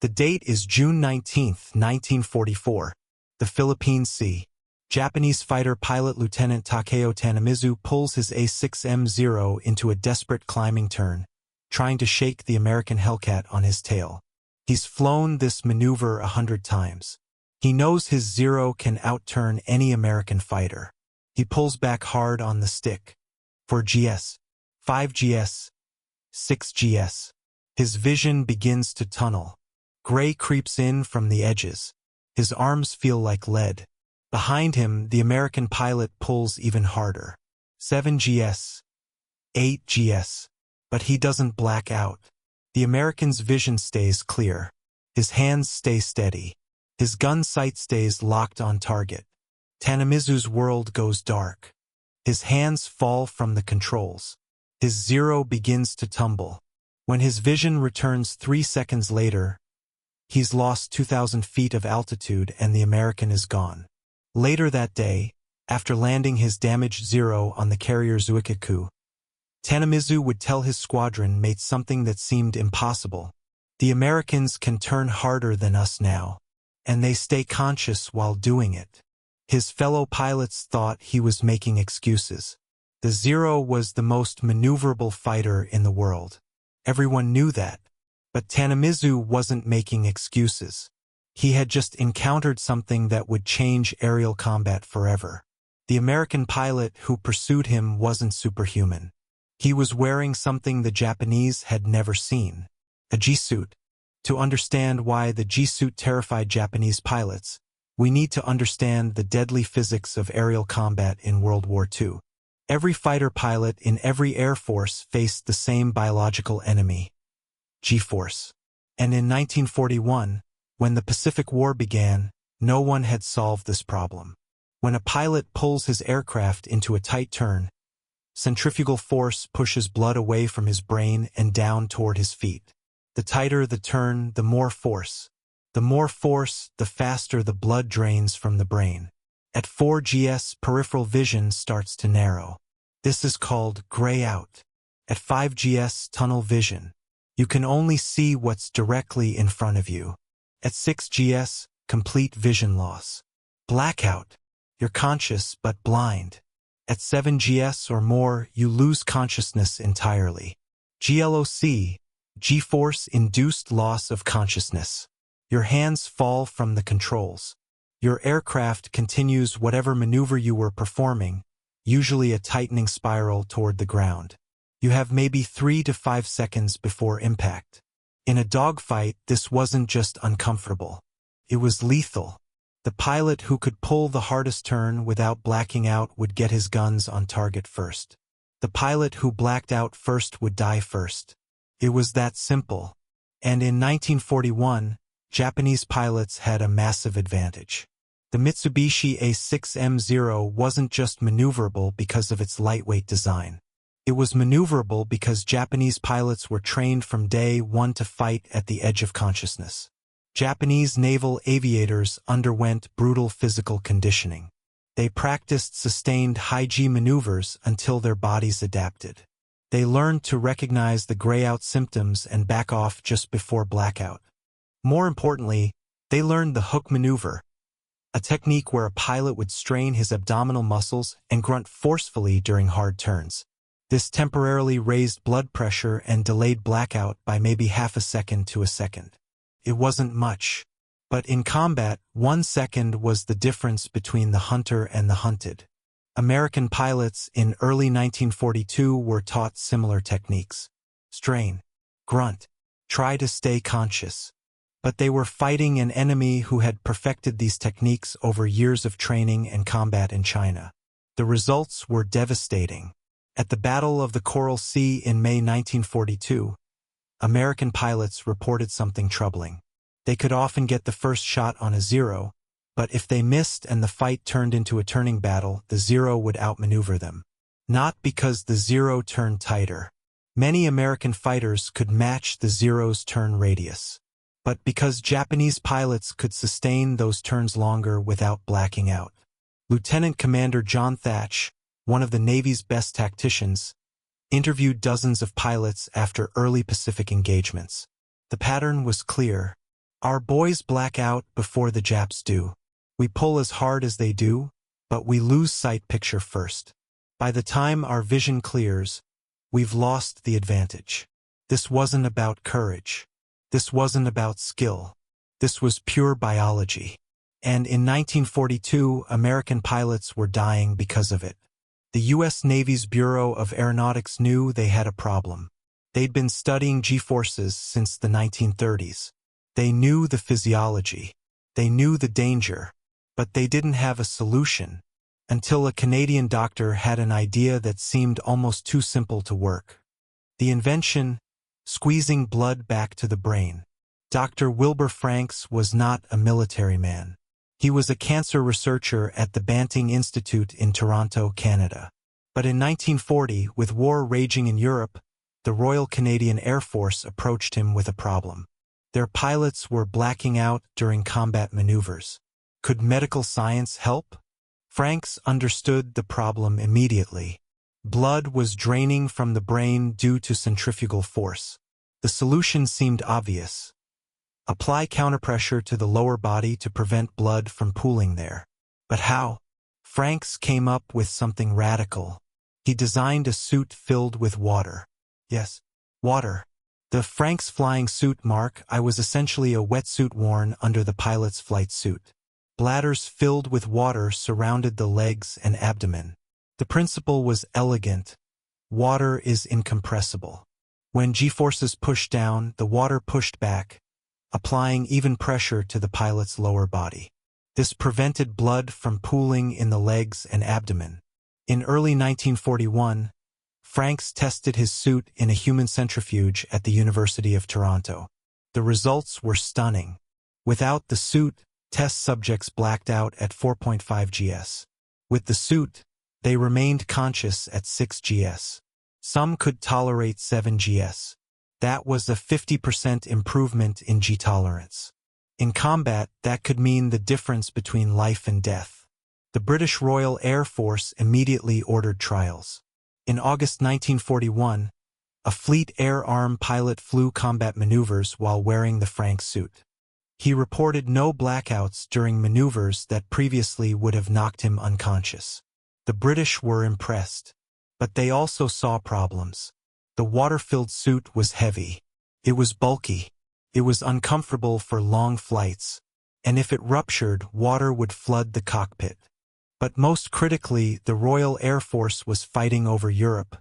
The date is June 19, 1944. The Philippine Sea. Japanese fighter pilot Lieutenant Takeo Tanamizu pulls his A6M0 into a desperate climbing turn, trying to shake the American Hellcat on his tail. He's flown this maneuver 100 times. He knows his Zero can outturn any American fighter. He pulls back hard on the stick. 4GS, 5GS, 6GS. His vision begins to tunnel. Gray creeps in from the edges. His arms feel like lead. Behind him, the American pilot pulls even harder. 7GS, 8GS. But he doesn't black out. The American's vision stays clear. His hands stay steady. His gun sight stays locked on target. Tanamizu's world goes dark. His hands fall from the controls. His Zero begins to tumble. When his vision returns 3 seconds later, he's lost 2,000 feet of altitude and the American is gone. Later that day, after landing his damaged Zero on the carrier Zuikaku, Tanamizu would tell his squadron mates something that seemed impossible. The Americans can turn harder than us now, and they stay conscious while doing it. His fellow pilots thought he was making excuses. The Zero was the most maneuverable fighter in the world. Everyone knew that. But Tanamizu wasn't making excuses. He had just encountered something that would change aerial combat forever. The American pilot who pursued him wasn't superhuman. He was wearing something the Japanese had never seen. A G-suit. To understand why the G-suit terrified Japanese pilots, we need to understand the deadly physics of aerial combat in World War II. Every fighter pilot in every air force faced the same biological enemy, G-force. And in 1941, when the Pacific War began, no one had solved this problem. When a pilot pulls his aircraft into a tight turn, centrifugal force pushes blood away from his brain and down toward his feet. The tighter the turn, the more force. The more force, the faster the blood drains from the brain. At 4GS, peripheral vision starts to narrow. This is called gray out. At 5GS, tunnel vision. You can only see what's directly in front of you. At 6GS, complete vision loss. Blackout. You're conscious but blind. At 7GS or more, you lose consciousness entirely. GLOC, G-force-induced loss of consciousness. Your hands fall from the controls. Your aircraft continues whatever maneuver you were performing, usually a tightening spiral toward the ground. You have maybe 3 to 5 seconds before impact. In a dogfight, this wasn't just uncomfortable. It was lethal. The pilot who could pull the hardest turn without blacking out would get his guns on target first. The pilot who blacked out first would die first. It was that simple. And in 1941, Japanese pilots had a massive advantage. The Mitsubishi A6M0 wasn't just maneuverable because of its lightweight design. It was maneuverable because Japanese pilots were trained from day one to fight at the edge of consciousness. Japanese naval aviators underwent brutal physical conditioning. They practiced sustained high-G maneuvers until their bodies adapted. They learned to recognize the gray-out symptoms and back off just before blackout. More importantly, they learned the hook maneuver, a technique where a pilot would strain his abdominal muscles and grunt forcefully during hard turns. This temporarily raised blood pressure and delayed blackout by maybe half a second to a second. It wasn't much, but in combat, 1 second was the difference between the hunter and the hunted. American pilots in early 1942 were taught similar techniques. Strain, grunt, try to stay conscious. But they were fighting an enemy who had perfected these techniques over years of training and combat in China. The results were devastating. At the Battle of the Coral Sea in May 1942, American pilots reported something troubling. They could often get the first shot on a Zero, but if they missed and the fight turned into a turning battle, the Zero would outmaneuver them. Not because the Zero turned tighter. Many American fighters could match the Zero's turn radius, but because Japanese pilots could sustain those turns longer without blacking out. Lieutenant Commander John Thatch, one of the Navy's best tacticians, interviewed dozens of pilots after early Pacific engagements. The pattern was clear. Our boys black out before the Japs do. We pull as hard as they do, but we lose sight picture first. By the time our vision clears, we've lost the advantage. This wasn't about courage. This wasn't about skill. This was pure biology. And in 1942, American pilots were dying because of it. The U.S. Navy's Bureau of Aeronautics knew they had a problem. They'd been studying G-forces since the 1930s. They knew the physiology. They knew the danger. But they didn't have a solution until a Canadian doctor had an idea that seemed almost too simple to work. The invention, squeezing blood back to the brain. Dr. Wilbur Franks was not a military man. He was a cancer researcher at the Banting Institute in Toronto, Canada. But in 1940, with war raging in Europe, the Royal Canadian Air Force approached him with a problem. Their pilots were blacking out during combat maneuvers. Could medical science help? Franks understood the problem immediately. Blood was draining from the brain due to centrifugal force. The solution seemed obvious. Apply counterpressure to the lower body to prevent blood from pooling there. But how? Franks came up with something radical. He designed a suit filled with water. Yes, water. The Franks flying suit mark I was essentially a wetsuit worn under the pilot's flight suit. Bladders filled with water surrounded the legs and abdomen. The principle was elegant. Water is incompressible. When G-forces pushed down, the water pushed back, applying even pressure to the pilot's lower body. This prevented blood from pooling in the legs and abdomen. In early 1941, Franks tested his suit in a human centrifuge at the University of Toronto. The results were stunning. Without the suit, test subjects blacked out at 4.5 Gs. With the suit, they remained conscious at 6 Gs. Some could tolerate 7 Gs. That was a 50% improvement in G tolerance. In combat, that could mean the difference between life and death. The British Royal Air Force immediately ordered trials. In August 1941, a Fleet Air Arm pilot flew combat maneuvers while wearing the Franks suit. He reported no blackouts during maneuvers that previously would have knocked him unconscious. The British were impressed, but they also saw problems. The water-filled suit was heavy. It was bulky. It was uncomfortable for long flights, and if it ruptured, water would flood the cockpit. But most critically, the Royal Air Force was fighting over Europe,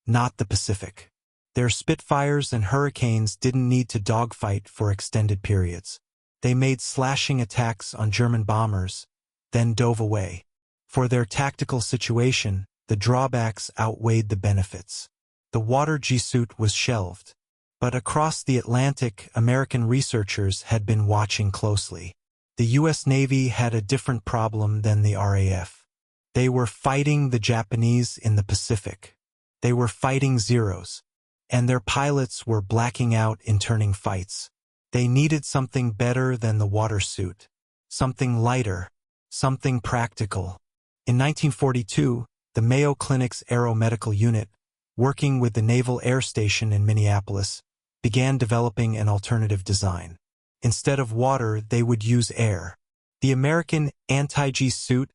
not the Pacific. Their Spitfires and Hurricanes didn't need to dogfight for extended periods. They made slashing attacks on German bombers, then dove away. For their tactical situation, the drawbacks outweighed the benefits. The water G-suit was shelved. But across the Atlantic, American researchers had been watching closely. The U.S. Navy had a different problem than the RAF. They were fighting the Japanese in the Pacific. They were fighting Zeros, and their pilots were blacking out in turning fights. They needed something better than the water suit, something lighter, something practical. In 1942, the Mayo Clinic's Aeromedical Unit, working with the Naval Air Station in Minneapolis, began developing an alternative design. Instead of water, they would use air. The American anti-G suit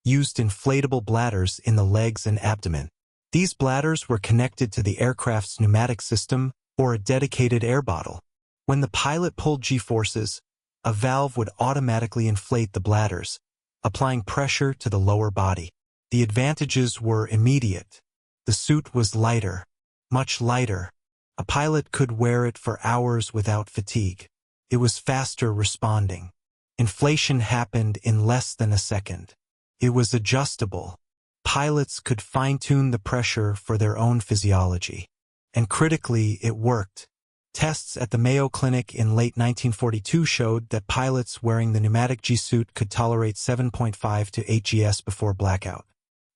used inflatable bladders in the legs and abdomen. These bladders were connected to the aircraft's pneumatic system or a dedicated air bottle. When the pilot pulled G-forces, a valve would automatically inflate the bladders, applying pressure to the lower body. The advantages were immediate. The suit was lighter, much lighter. A pilot could wear it for hours without fatigue. It was faster responding. Inflation happened in less than a second. It was adjustable. Pilots could fine-tune the pressure for their own physiology. And critically, it worked. Tests at the Mayo Clinic in late 1942 showed that pilots wearing the pneumatic G-suit could tolerate 7.5 to 8 Gs before blackout.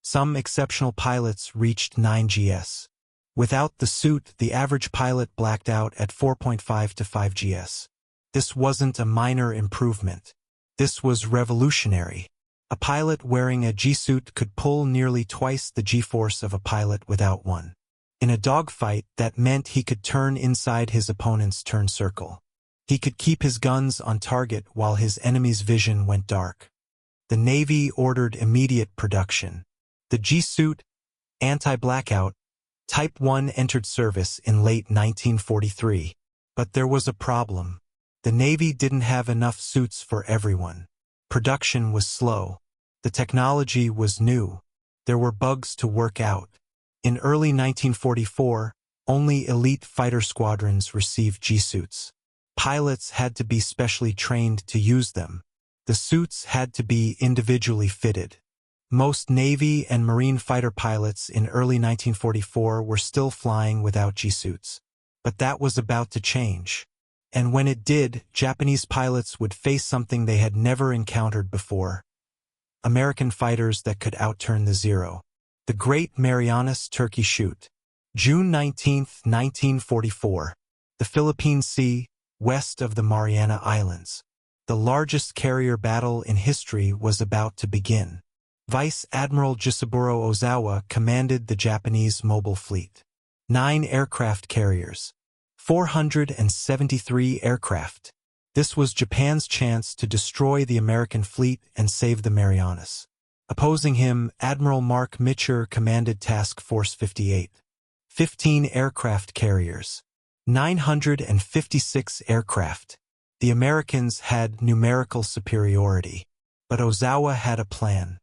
Some exceptional pilots reached 9 Gs. Without the suit, the average pilot blacked out at 4.5 to 5 Gs. This wasn't a minor improvement. This was revolutionary. A pilot wearing a G-suit could pull nearly twice the G-force of a pilot without one. In a dogfight, that meant he could turn inside his opponent's turn circle. He could keep his guns on target while his enemy's vision went dark. The Navy ordered immediate production. The G-suit, anti-blackout, Type 1 entered service in late 1943. But there was a problem. The Navy didn't have enough suits for everyone. Production was slow. The technology was new. There were bugs to work out. In early 1944, only elite fighter squadrons received G-suits. Pilots had to be specially trained to use them. The suits had to be individually fitted. Most Navy and Marine fighter pilots in early 1944 were still flying without G-suits. But that was about to change. And when it did, Japanese pilots would face something they had never encountered before. American fighters that could outturn the Zero. The Great Marianas Turkey Shoot. June 19, 1944. The Philippine Sea, west of the Mariana Islands. The largest carrier battle in history was about to begin. Vice Admiral Jisaburo Ozawa commanded the Japanese mobile fleet. 9 aircraft carriers. 473 aircraft. This was Japan's chance to destroy the American fleet and save the Marianas. Opposing him, Admiral Mark Mitcher commanded Task Force 58. 15 aircraft carriers. 956 aircraft. The Americans had numerical superiority. But Ozawa had a plan.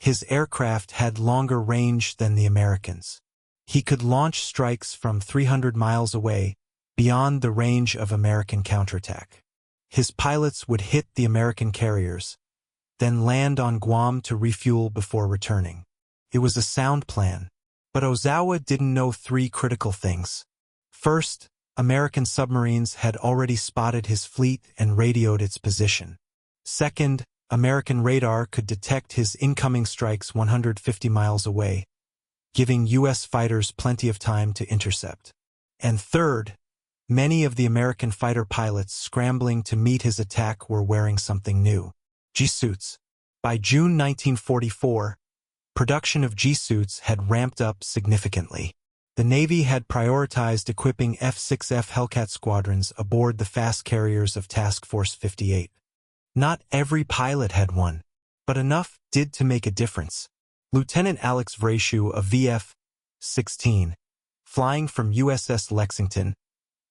His aircraft had longer range than the Americans. He could launch strikes from 300 miles away, beyond the range of American counterattack. His pilots would hit the American carriers, then land on Guam to refuel before returning. It was a sound plan, but Ozawa didn't know 3 critical things. First, American submarines had already spotted his fleet and radioed its position. Second, American radar could detect his incoming strikes 150 miles away, giving U.S. fighters plenty of time to intercept. And third, many of the American fighter pilots scrambling to meet his attack were wearing something new: G-suits. By June 1944, production of G-suits had ramped up significantly. The Navy had prioritized equipping F-6F Hellcat squadrons aboard the fast carriers of Task Force 58. Not every pilot had one, but enough did to make a difference. Lieutenant Alex Vrashew of VF-16, flying from USS Lexington,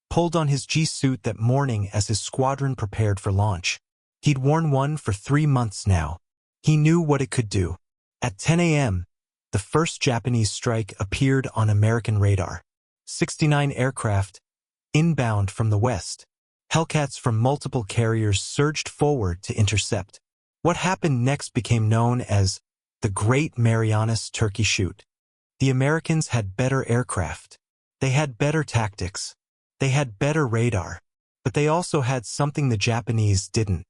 pulled on his G-suit that morning as his squadron prepared for launch. He'd worn one for 3 months now. He knew what it could do. At 10 a.m., the first Japanese strike appeared on American radar. 69 aircraft, inbound from the west. Hellcats from multiple carriers surged forward to intercept. What happened next became known as the Great Marianas Turkey Shoot. The Americans had better aircraft. They had better tactics. They had better radar. But they also had something the Japanese didn't: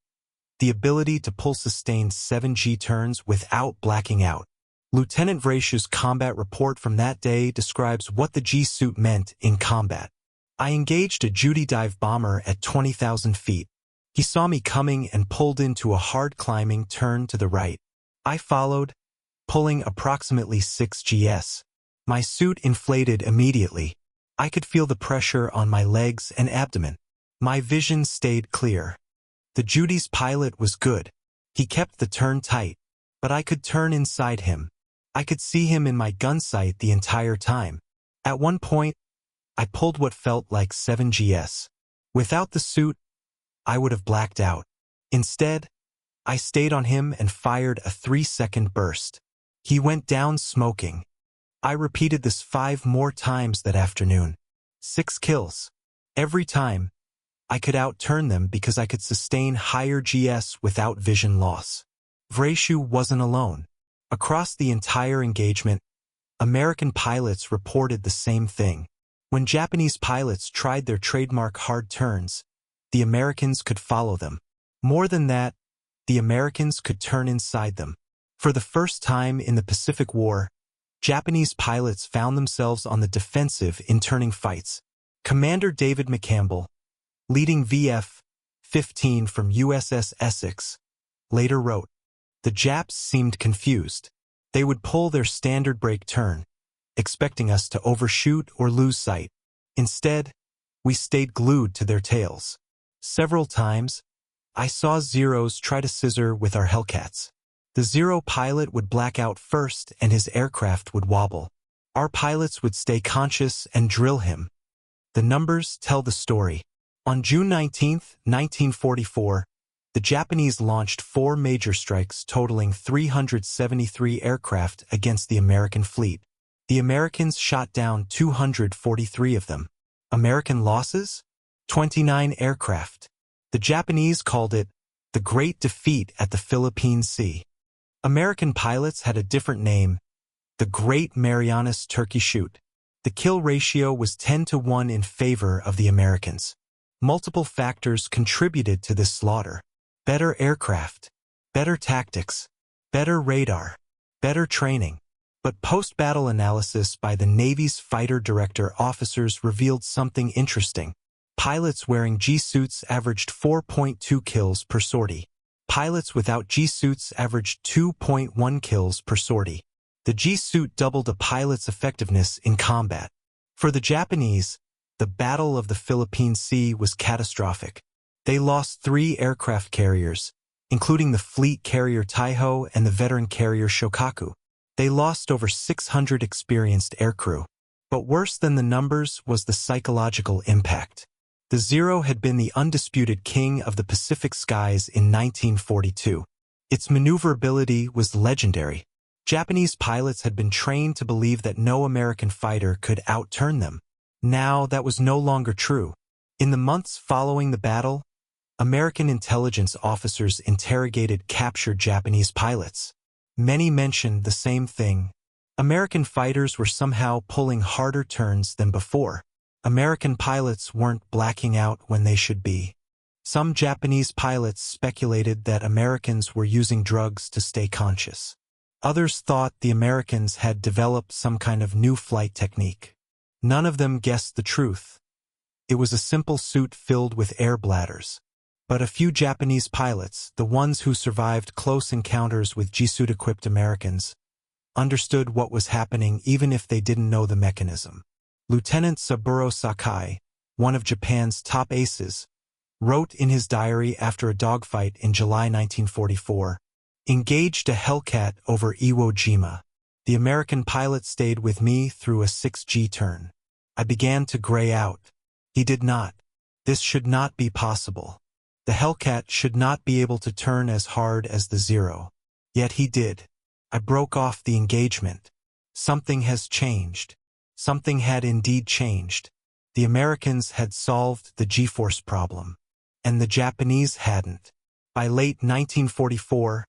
the ability to pull sustained 7G turns without blacking out. Lieutenant Vrashew's combat report from that day describes what the G-suit meant in combat. I engaged a Judy dive bomber at 20,000 feet. He saw me coming and pulled into a hard climbing turn to the right. I followed, pulling approximately 6 gs. My suit inflated immediately. I could feel the pressure on my legs and abdomen. My vision stayed clear. The Judy's pilot was good. He kept the turn tight, but I could turn inside him. I could see him in my gun sight the entire time. At one point, I pulled what felt like 7 gs. Without the suit, I would have blacked out. Instead, I stayed on him and fired a 3-second burst. He went down smoking. I repeated this 5 more times that afternoon. 6 kills. Every time, I could outturn them because I could sustain higher GS without vision loss. Vrashew wasn't alone. Across the entire engagement, American pilots reported the same thing. When Japanese pilots tried their trademark hard turns, the Americans could follow them. More than that, the Americans could turn inside them. For the first time in the Pacific War, Japanese pilots found themselves on the defensive in turning fights. Commander David McCampbell, leading VF-15 from USS Essex, later wrote, "The Japs seemed confused. They would pull their standard brake turn, expecting us to overshoot or lose sight. Instead, we stayed glued to their tails. Several times, I saw Zeros try to scissor with our Hellcats. The Zero pilot would black out first and his aircraft would wobble. Our pilots would stay conscious and drill him. The numbers tell the story. On June 19, 1944, the Japanese launched 4 major strikes totaling 373 aircraft against the American fleet. The Americans shot down 243 of them. American losses? 29 aircraft. The Japanese called it the Great Defeat at the Philippine Sea. American pilots had a different name, the Great Marianas Turkey Shoot. The kill ratio was 10-1 in favor of the Americans. Multiple factors contributed to this slaughter. Better aircraft, better tactics, better radar, better training. But post-battle analysis by the Navy's fighter director officers revealed something interesting. Pilots wearing G-suits averaged 4.2 kills per sortie. Pilots without G-suits averaged 2.1 kills per sortie. The G-suit doubled a pilot's effectiveness in combat. For the Japanese, the Battle of the Philippine Sea was catastrophic. They lost 3 aircraft carriers, including the fleet carrier Taiho and the veteran carrier Shokaku. They lost over 600 experienced aircrew. But worse than the numbers was the psychological impact. The Zero had been the undisputed king of the Pacific skies in 1942. Its maneuverability was legendary. Japanese pilots had been trained to believe that no American fighter could outturn them. Now that was no longer true. In the months following the battle, American intelligence officers interrogated captured Japanese pilots. Many mentioned the same thing. American fighters were somehow pulling harder turns than before. American pilots weren't blacking out when they should be. Some Japanese pilots speculated that Americans were using drugs to stay conscious. Others thought the Americans had developed some kind of new flight technique. None of them guessed the truth. It was a simple suit filled with air bladders. But a few Japanese pilots, the ones who survived close encounters with G-suit-equipped Americans, understood what was happening even if they didn't know the mechanism. Lieutenant Saburo Sakai, one of Japan's top aces, wrote in his diary after a dogfight in July 1944, "Engaged a Hellcat over Iwo Jima. The American pilot stayed with me through a 6G turn. I began to gray out. He did not. This should not be possible. The Hellcat should not be able to turn as hard as the Zero. Yet he did. I broke off the engagement. Something has changed." Something had indeed changed. The Americans had solved the G-force problem, and the Japanese hadn't. By late 1944,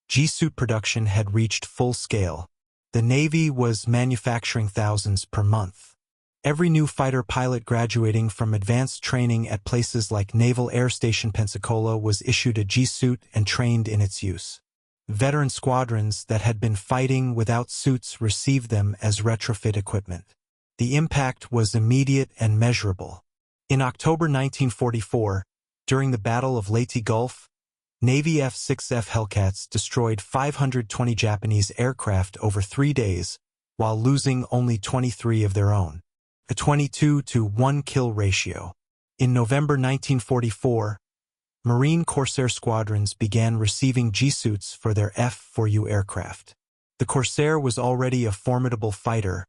G-suit production had reached full scale. The Navy was manufacturing thousands per month. Every new fighter pilot graduating from advanced training at places like Naval Air Station Pensacola was issued a G-suit and trained in its use. Veteran squadrons that had been fighting without suits received them as retrofit equipment. The impact was immediate and measurable. In October 1944, during the Battle of Leyte Gulf, Navy F-6F Hellcats destroyed 520 Japanese aircraft over 3 days, while losing only 23 of their own. A 22-1 kill ratio. In November 1944, Marine Corsair squadrons began receiving G-suits for their F-4U aircraft. The Corsair was already a formidable fighter,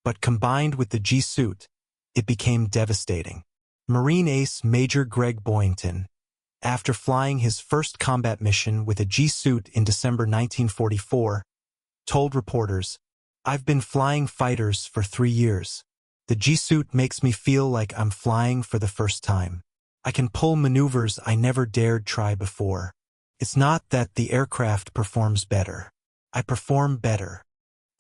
but combined with the G-suit, it became devastating. Marine ace Major Greg Boyington, after flying his first combat mission with a G-suit in December 1944, told reporters, "I've been flying fighters for 3 years. The G-suit makes me feel like I'm flying for the first time. I can pull maneuvers I never dared try before. It's not that the aircraft performs better. I perform better."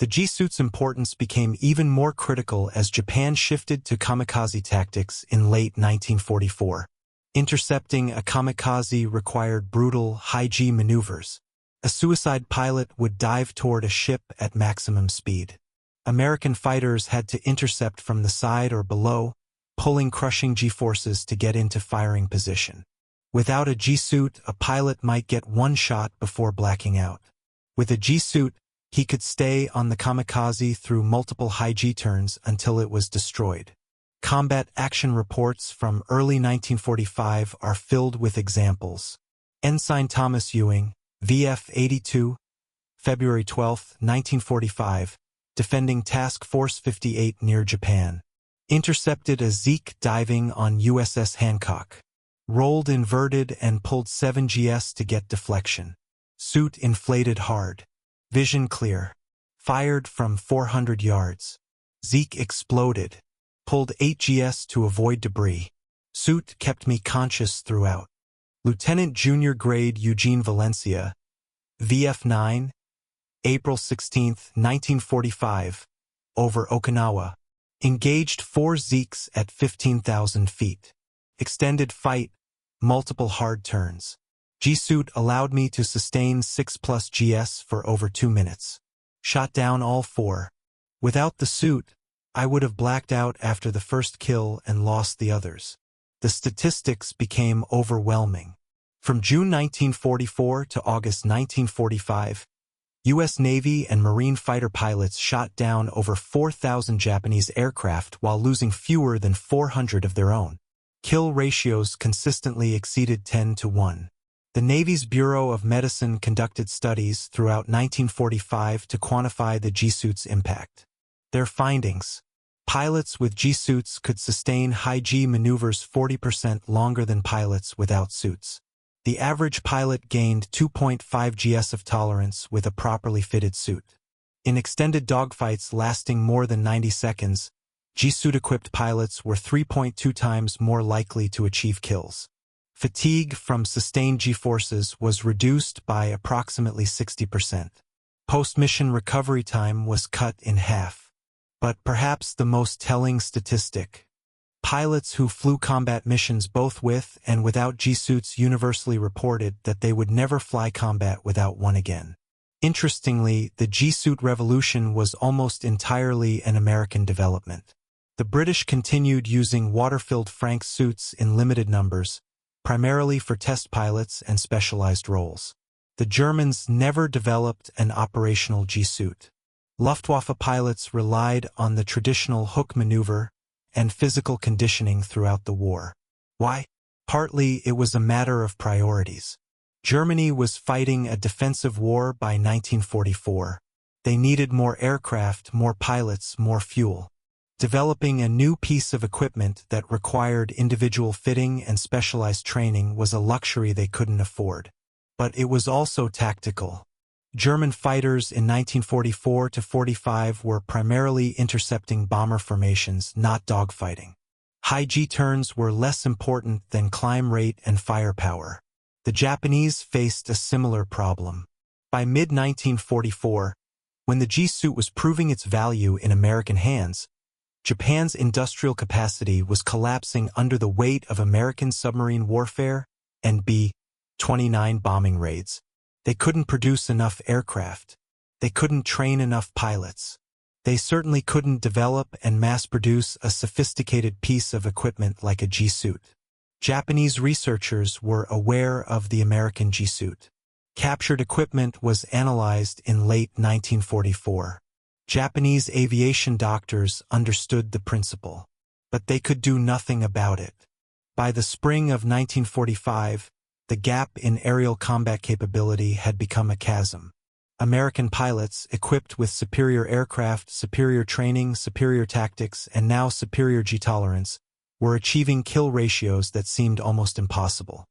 The G-suit's importance became even more critical as Japan shifted to kamikaze tactics in late 1944. Intercepting a kamikaze required brutal, high-G maneuvers. A suicide pilot would dive toward a ship at maximum speed. American fighters had to intercept from the side or below, pulling crushing G-forces to get into firing position. Without a G-suit, a pilot might get one shot before blacking out. With a G-suit, he could stay on the kamikaze through multiple high G turns until it was destroyed. Combat action reports from early 1945 are filled with examples. Ensign Thomas Ewing, VF-82, February 12, 1945, defending Task Force 58 near Japan. Intercepted a Zeke diving on USS Hancock. Rolled inverted and pulled 7 GS to get deflection. Suit inflated hard. Vision clear. Fired from 400 yards. Zeke exploded. Pulled 8 GS to avoid debris. Suit kept me conscious throughout. Lieutenant Junior Grade Eugene Valencia, VF-9, April 16, 1945, over Okinawa. Engaged 4 Zekes at 15,000 feet. Extended fight, multiple hard turns. G-suit allowed me to sustain 6+ GS for over 2 minutes. Shot down all 4. Without the suit, I would have blacked out after the first kill and lost the others. The statistics became overwhelming. From June 1944 to August 1945, U.S. Navy and Marine fighter pilots shot down over 4,000 Japanese aircraft while losing fewer than 400 of their own. Kill ratios consistently exceeded 10-1. The Navy's Bureau of Medicine conducted studies throughout 1945 to quantify the G-suit's impact. Their findings: pilots with G-suits could sustain high G maneuvers 40% longer than pilots without suits. The average pilot gained 2.5 GS of tolerance with a properly fitted suit. In extended dogfights lasting more than 90 seconds, G-suit-equipped pilots were 3.2 times more likely to achieve kills. Fatigue from sustained G-forces was reduced by approximately 60%. Post-mission recovery time was cut in half. But perhaps the most telling statistic: pilots who flew combat missions both with and without G-suits universally reported that they would never fly combat without one again. Interestingly, the G-suit revolution was almost entirely an American development. The British continued using water-filled Frank suits in limited numbers, primarily for test pilots and specialized roles. The Germans never developed an operational G-suit. Luftwaffe pilots relied on the traditional hook maneuver and physical conditioning throughout the war. Why? Partly it was a matter of priorities. Germany was fighting a defensive war by 1944. They needed more aircraft, more pilots, more fuel. Developing a new piece of equipment that required individual fitting and specialized training was a luxury they couldn't afford. But it was also tactical. German fighters in 1944-45 were primarily intercepting bomber formations, not dogfighting. High G turns were less important than climb rate and firepower. The Japanese faced a similar problem. By mid-1944, when the G-suit was proving its value in American hands, Japan's industrial capacity was collapsing under the weight of American submarine warfare and B-29 bombing raids. They couldn't produce enough aircraft. They couldn't train enough pilots. They certainly couldn't develop and mass-produce a sophisticated piece of equipment like a G-suit. Japanese researchers were aware of the American G-suit. Captured equipment was analyzed in late 1944. Japanese aviation doctors understood the principle, but they could do nothing about it. By the spring of 1945, the gap in aerial combat capability had become a chasm. American pilots, equipped with superior aircraft, superior training, superior tactics, and now superior G-tolerance, were achieving kill ratios that seemed almost impossible.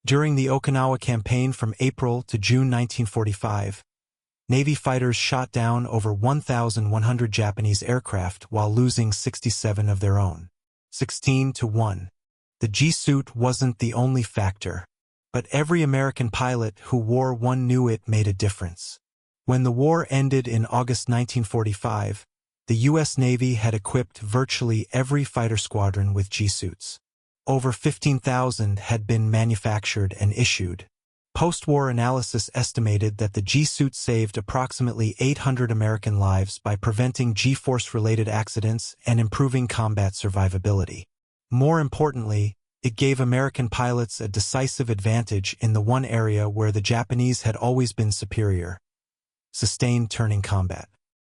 During the Okinawa campaign from April to June 1945, Navy fighters shot down over 1,100 Japanese aircraft while losing 67 of their own. 16-1. The G-suit wasn't the only factor, but every American pilot who wore one knew it made a difference. When the war ended in August 1945, the U.S. Navy had equipped virtually every fighter squadron with G-suits. Over 15,000 had been manufactured and issued. Post-war analysis estimated that the G-suit saved approximately 800 American lives by preventing G-force-related accidents and improving combat survivability. More importantly, it gave American pilots a decisive advantage in the one area where the Japanese had always been superior: sustained turning combat.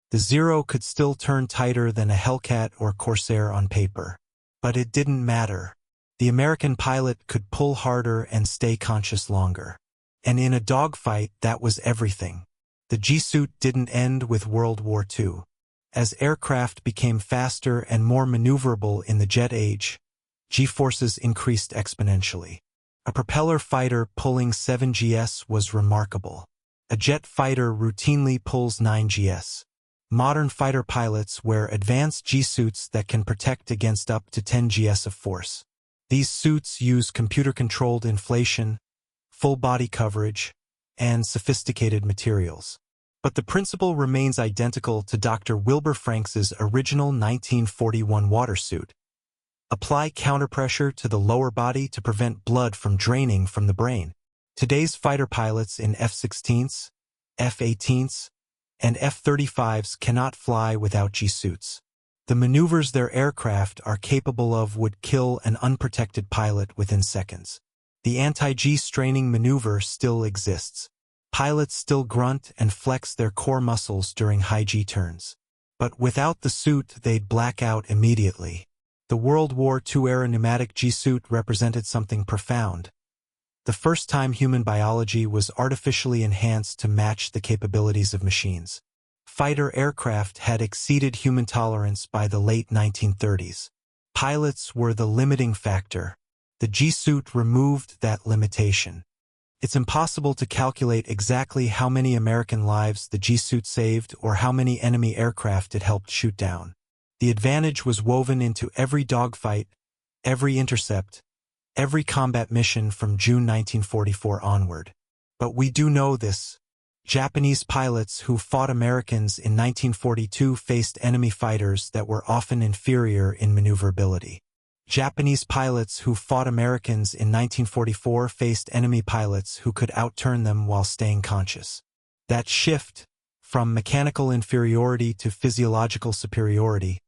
The Zero could still turn tighter than a Hellcat or Corsair on paper. But it didn't matter. The American pilot could pull harder and stay conscious longer. And in a dogfight, that was everything. The G-suit didn't end with World War II. As aircraft became faster and more maneuverable in the jet age, G-forces increased exponentially. A propeller fighter pulling 7 gs was remarkable. A jet fighter routinely pulls 9 gs. Modern fighter pilots wear advanced G-suits that can protect against up to 10 gs of force. These suits use computer-controlled inflation, full body coverage, and sophisticated materials. But the principle remains identical to Dr. Wilbur Franks's original 1941 water suit. Apply counterpressure to the lower body to prevent blood from draining from the brain. Today's fighter pilots in F-16s, F-18s, and F-35s cannot fly without G-suits. The maneuvers their aircraft are capable of would kill an unprotected pilot within seconds. The anti-G straining maneuver still exists. Pilots still grunt and flex their core muscles during high G turns. But without the suit, they'd black out immediately. The World War II-era pneumatic G-suit represented something profound. The first time human biology was artificially enhanced to match the capabilities of machines. Fighter aircraft had exceeded human tolerance by the late 1930s. Pilots were the limiting factor. The G-suit removed that limitation. It's impossible to calculate exactly how many American lives the G-suit saved or how many enemy aircraft it helped shoot down. The advantage was woven into every dogfight, every intercept, every combat mission from June 1944 onward. But we do know this. Japanese pilots who fought Americans in 1942 faced enemy fighters that were often inferior in maneuverability. Japanese pilots who fought Americans in 1944 faced enemy pilots who could outturn them while staying conscious. That shift, from mechanical inferiority to physiological superiority,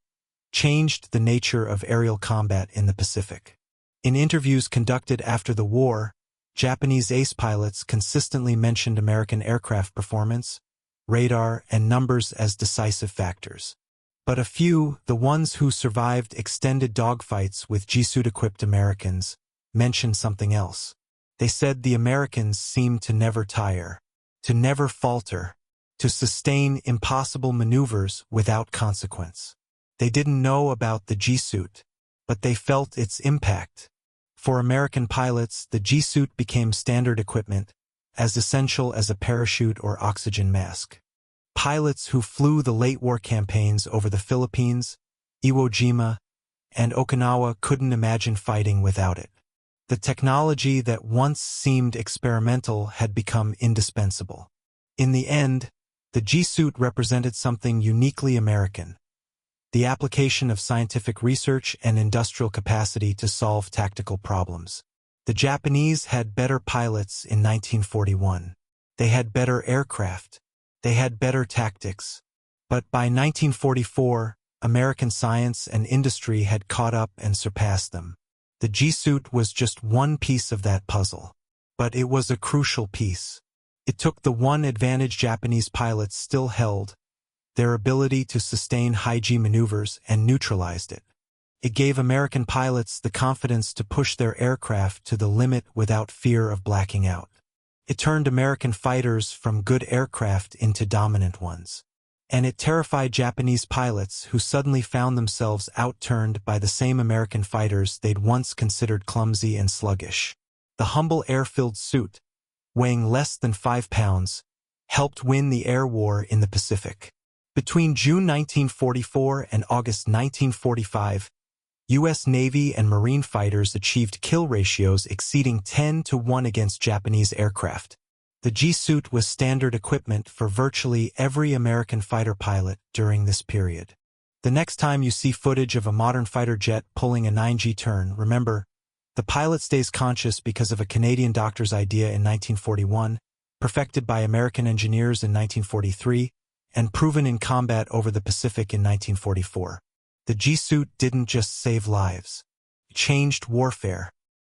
changed the nature of aerial combat in the Pacific. In interviews conducted after the war, Japanese ace pilots consistently mentioned American aircraft performance, radar, and numbers as decisive factors. But a few, the ones who survived extended dogfights with G-suit-equipped Americans, mentioned something else. They said the Americans seemed to never tire, to never falter, to sustain impossible maneuvers without consequence. They didn't know about the G-suit, but they felt its impact. For American pilots, the G-suit became standard equipment, as essential as a parachute or oxygen mask. Pilots who flew the late war campaigns over the Philippines, Iwo Jima, and Okinawa couldn't imagine fighting without it. The technology that once seemed experimental had become indispensable. In the end, the G-suit represented something uniquely American: the application of scientific research and industrial capacity to solve tactical problems. The Japanese had better pilots in 1941. They had better aircraft. They had better tactics. But by 1944, American science and industry had caught up and surpassed them. The G-suit was just one piece of that puzzle. But it was a crucial piece. It took the one advantage Japanese pilots still held, their ability to sustain high-G maneuvers, and neutralized it. It gave American pilots the confidence to push their aircraft to the limit without fear of blacking out. It turned American fighters from good aircraft into dominant ones. And it terrified Japanese pilots who suddenly found themselves outturned by the same American fighters they'd once considered clumsy and sluggish. The humble air-filled suit, weighing less than 5 pounds, helped win the air war in the Pacific. Between June 1944 and August 1945, U.S. Navy and Marine fighters achieved kill ratios exceeding 10-to-1 against Japanese aircraft. The G-suit was standard equipment for virtually every American fighter pilot during this period. The next time you see footage of a modern fighter jet pulling a 9G turn, remember, the pilot stays conscious because of a Canadian doctor's idea in 1941, perfected by American engineers in 1943, and proven in combat over the Pacific in 1944. The G-suit didn't just save lives. It changed warfare.